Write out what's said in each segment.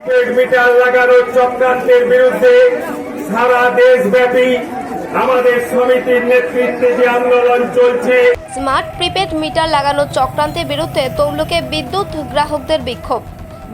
Metre লাগানোর চক্রান্তের বিরুদ্ধে সারা দেশব্যাপী আমাদের সমিতির নেতৃত্বে যে আন্দোলন চলছে। স্মার্ট প্রিপেড মিটার লাগানোর চক্রান্তের বিরুদ্ধে তমলুকে বিদ্যুৎ গ্রাহকদের বিক্ষোভ।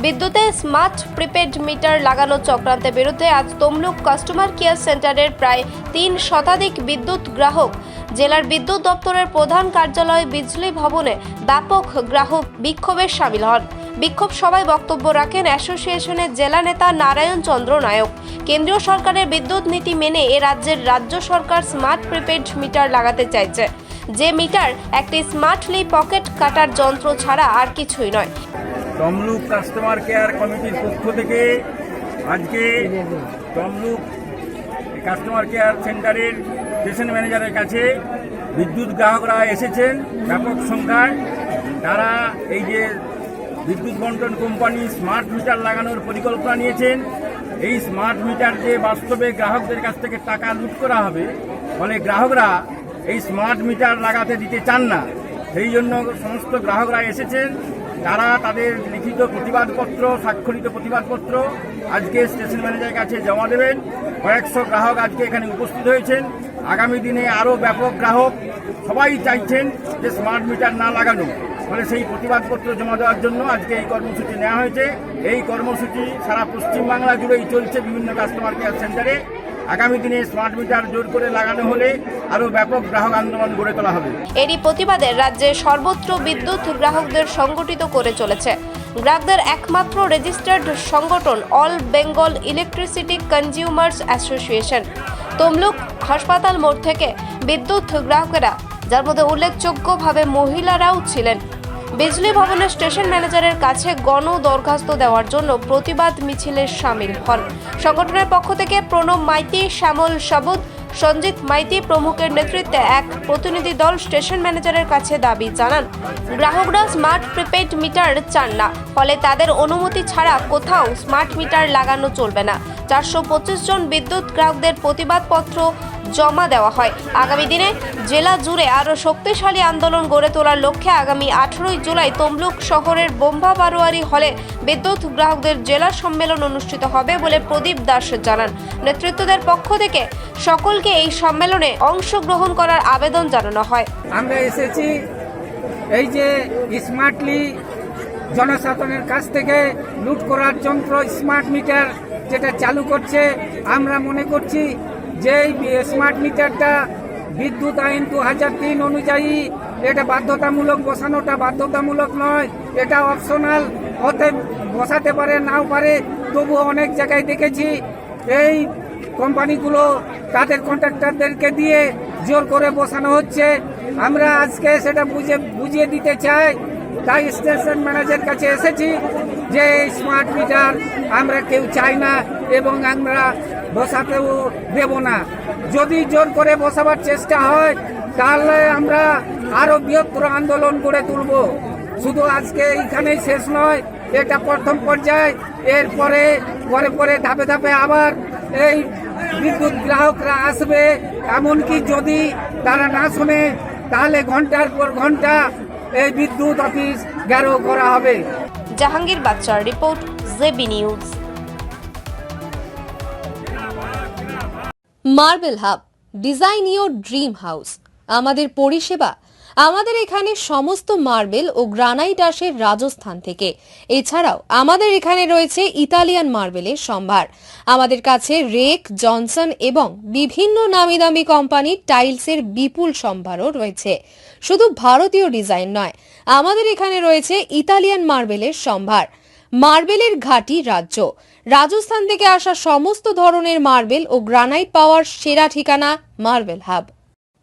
বিদ্যুতে স্মার্ট প্রিপেড মিটার লাগানোর চক্রান্তের বিরুদ্ধে আজ তমলুক কাস্টমার কেয়ার সেন্টারের প্রায় 3 শতাধিক বিদ্যুৎ গ্রাহক জেলার বিদ্যুৎ দপ্তরের প্রধান কার্যালয় বিজলি ভবনে ব্যাপক গ্রাহক বিক্ষোভে সামিল হন। বিক্ষোভ সভায় বক্তব্য রাখেন অ্যাসোসিয়েশনের জেলা নেতা নারায়ণ চন্দ্র নায়ক। কেন্দ্রীয় সরকারের বিদ্যুৎ নীতি মেনে এ রাজ্যের রাজ্য সরকার স্মার্ট প্রিপেড মিটার লাগাতে চাইছে, যে মিটার একটি স্মার্টলি পকেট কাটার যন্ত্র ছাড়া আর কিছুই নয়। তমলুক কাস্টমার কেয়ার কমিটির পক্ষ থেকে আজকে তমলুক কাস্টমার কেয়ার সেন্টারের স্টেশন ম্যানেজারের কাছে বিদ্যুৎ গ্রাহকরা এসেছেন ব্যাপক সংখ্যায়। তারা এই যে বিদ্যুৎ বন্টন কোম্পানি স্মার্ট মিটার লাগানোর পরিকল্পনা নিয়েছেন, এই স্মার্ট মিটার যে বাস্তবে গ্রাহকদের কাছ থেকে টাকা লুট করা হবে, ফলে গ্রাহকরা এই স্মার্ট মিটার লাগাতে দিতে চান না। সেই জন্য সমস্ত গ্রাহকরা এসেছেন। তারা তাদের লিখিত প্রতিবাদপত্র, স্বাক্ষরিত প্রতিবাদপত্র আজকে স্টেশন ম্যানেজারের কাছে জমা দেবেন। কয়েকশো গ্রাহক আজকে এখানে উপস্থিত হয়েছেন। আগামী দিনে আরও ব্যাপক গ্রাহক সবাই চাইছেন যে স্মার্ট মিটার না লাগানো, ফলে সেই প্রতিবাদপত্র জমা দেওয়ার জন্য আজকে এই কর্মসূচি নেওয়া হয়েছে। এই কর্মসূচি সারা পশ্চিমবাংলা জুড়েই চলছে বিভিন্ন কাস্টমার কেয়ার সেন্টারে। আগামী দিনে স্মার্ট মিটার জোর করে লাগানো হলে আরও ব্যাপক গ্রাহক আন্দোলন গড়ে তোলা হবে। এরই প্রতিবাদে রাজ্যে সর্বত্র বিদ্যুৎ গ্রাহকদের সংগঠিত করে চলেছে গ্রাহকদের একমাত্র রেজিস্টার্ড সংগঠন all Bengal electricity consumers association. Tamluk হাসপাতাল মোড় থেকে বিদ্যুৎ গ্রাহকেরা, যার মধ্যে উল্লেখযোগ্যভাবে মহিলারাও ছিলেন, বিজলি ভবনের স্টেশন ম্যানেজারের কাছে গণ দরখাস্ত দেওয়ার জন্য প্রতিবাদ মিছিলে সামিল হন। সংগঠনের পক্ষ থেকে প্রণব মাইতি, শ্যামল সাবুদ, সঞ্জিত মাইতি প্রমুখের নেতৃত্বে এক প্রতিনিধি দল স্টেশন ম্যানেজারের কাছে দাবি জানান গ্রাহকরা স্মার্ট প্রিপেড মিটার চান না, ফলে তাদের অনুমতি ছাড়া কোথাও স্মার্ট মিটার লাগানো চলবে না। 425 জন বিদ্যুৎ গ্রাহকদের প্রতিবাদপত্র জমা দেওয়া হয়। আগামী দিনে জেলা জুড়ে আরও শক্তিশালী আন্দোলন গড়ে তোলার লক্ষ্যে আগামী 18 জুলাই তমলুক শহরের বোম্বা বারোয়ারি হলে বিদ্যুৎ গ্রাহকদের জেলা সম্মেলন অনুষ্ঠিত হবে বলে প্রদীপ দাস জানান। নেতৃত্বদের পক্ষ থেকে সকলকে এই সম্মেলনে অংশগ্রহণ করার আবেদন জানানো হয়। আমরা এসেছি এই যে স্মার্টলি জনসাধারণের কাছ থেকে লুট করার যন্ত্র স্মার্ট মিটার যেটা চালু করছে, আমরা মনে করছি যে স্মার্ট মিটারটা বিদ্যুৎ আইন 2003 অনুযায়ী এটা বাধ্যতামূলক, বসানোটা বাধ্যতামূলক নয়, এটা অপশনাল হতে বসাতে পারে নাও পারে। তবুও অনেক জায়গায় দেখেছি এই কোম্পানিগুলো তাদের কন্ট্রাক্টরদেরকে দিয়ে জোর করে বসানো হচ্ছে। আমরা আজকে সেটা বুঝিয়ে দিতে চাই, তাই স্টেশন ম্যানেজারের কাছে এসেছি যে স্মার্ট মিটার আমরা কেউ চাই না এবং আমরা বসাতেও দেব না। যদি জোর করে বসাবার চেষ্টা হয় তাহলে আমরা আরো বৃহত্তর আন্দোলন গড়ে তুলব। শুধু আজকে এইখানেই শেষ নয়, এটা প্রথম পর্যায়ে। এরপরে পরে ধাপে ধাপে আবার এই বিদ্যুৎ গ্রাহকরা আসবে। এমনকি যদি তারা না শোনে তাহলে ঘন্টার পর ঘন্টা এই বিদ্যুৎ অফিস ঘেরাও করা হবে। জাহাঙ্গীর বাচ্চার report, JB news. Marble hub, design your dream house. আমাদের পরিষেবা, আমাদের এখানে সমস্ত মার্বেল ও গ্রানাইট আসে রাজস্থান থেকে। এছাড়াও আমাদের এখানে রয়েছে ইতালিয়ান মার্বেলের সম্ভার। আমাদের কাছে রেক, জনসন এবং বিভিন্ন নামি দামি কোম্পানির টাইলসের বিপুল সম্ভারও রয়েছে। শুধু ভারতীয় ডিজাইন নয়, আমাদের এখানে রয়েছে ইতালিয়ান মার্বেলের সম্ভার। মার্বেলের ঘাঁটি রাজ্য, রাজস্থান থেকে আসা সমস্ত ধরনের মার্বেল ও গ্রানাইট পাওয়ার সেরা ঠিকানা মার্বেল হাব।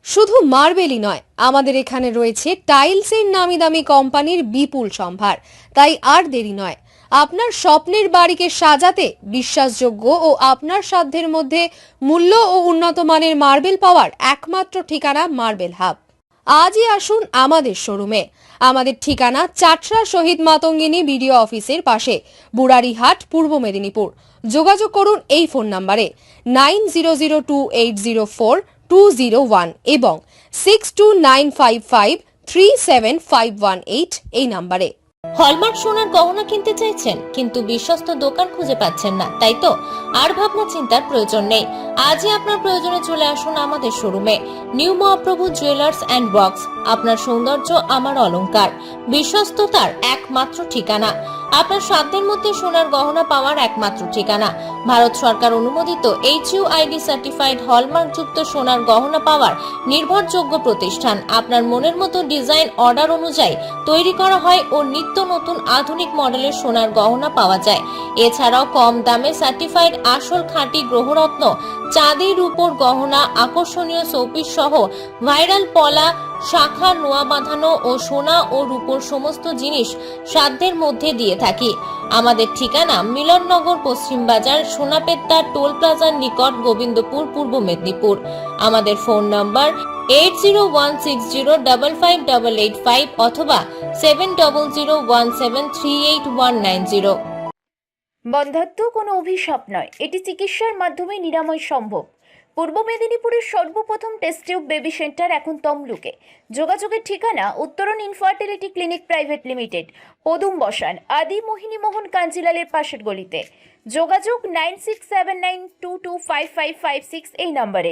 শুধু মার্বেলই নয়, আমাদের এখানে রয়েছে টাইলসের নামি দামি কোম্পানির বিপুল সম্ভার। তাই আর দেরি নয়, আপনার স্বপ্নের বাড়িকে সাজাতে বিশ্বাসযোগ্য ও আপনার সাধ্যের মধ্যে মূল্য ও উন্নত মানের মার্বেল পাওয়ার একমাত্র ঠিকানা মার্বেল হাব। আজই আসুন আমাদের শোরুমে। আমাদের ঠিকানা চাটরা শহীদ মাতঙ্গিনী বিডিও অফিসের পাশে, বুড়ারিহাট, পূর্ব মেদিনীপুর। যোগাযোগ করুন এই ফোন নম্বরে 9002804201 এবং 6295537518 এই নম্বরে। হলমার্ক সোনার গহনা কিনতে চাইছেন কিন্তু বিশ্বস্ত দোকান খুঁজে পাচ্ছেন না, তাই তো আর ভাবনা চিন্তার প্রয়োজন নেই। আজই আপনার প্রয়োজনে চলে আসুন আমাদের শোরুমে। New Mahaprabhu jewellers and works, আপনার সৌন্দর্য আমার অলংকার, বিশ্বস্ততার একমাত্র ঠিকানা, আপনার সাধ্যের মধ্যে সোনার গহনা পাওয়ার একমাত্র ঠিকানা। ভারত সরকার অনুমোদিত HUID সার্টিফাইড হলমার্ক যুক্ত সোনার গহনা পাওয়ার নির্ভরযোগ্য প্রতিষ্ঠান। আপনার মনের মতো ডিজাইন অর্ডার অনুযায়ী তৈরি করা হয় ও নিত্য নতুন আধুনিক মডেলের সোনার গহনা পাওয়া যায়। এছাড়াও কম দামে সার্টিফাইড আসল খাঁটি গ্রহরত্ন, চাঁদি রূপোর গহনা, আকর্ষণীয় শোপিস সহ ভাইরাল পলা, শাখা, নোয়া বাঁধানো ও সোনা ও রূপোর সমস্ত জিনিস সাধ্যের মধ্যে দিয়ে থাকি। আমাদের ঠিকানা মিলননগর, পশ্চিম বাজার, সোনাপেত্তা টোল প্লাজার নিকট, গোবিন্দপুর, পূর্ব মেদিনীপুর। আমাদের ফোন নাম্বার 8016055885 অথবা 7001738190। বন্ধ্যাত্ব কোনো অভিশাপ নয়, এটি চিকিৎসার মাধ্যমে নিরাময় সম্ভব। পূর্ব মেদিনীপুরের সর্বপ্রথম টেস্ট টিউব বেবি সেন্টার এখন তমলুকে। যোগাযোগের ঠিকানা উত্তরণ ইনফার্টিলিটি ক্লিনিক প্রাইভেট লিমিটেড, পদুম বসান, আদি মোহিনী মোহন কাঞ্জিলালের পাশের গলিতে। যোগাযোগ 9679225556 এই নম্বরে।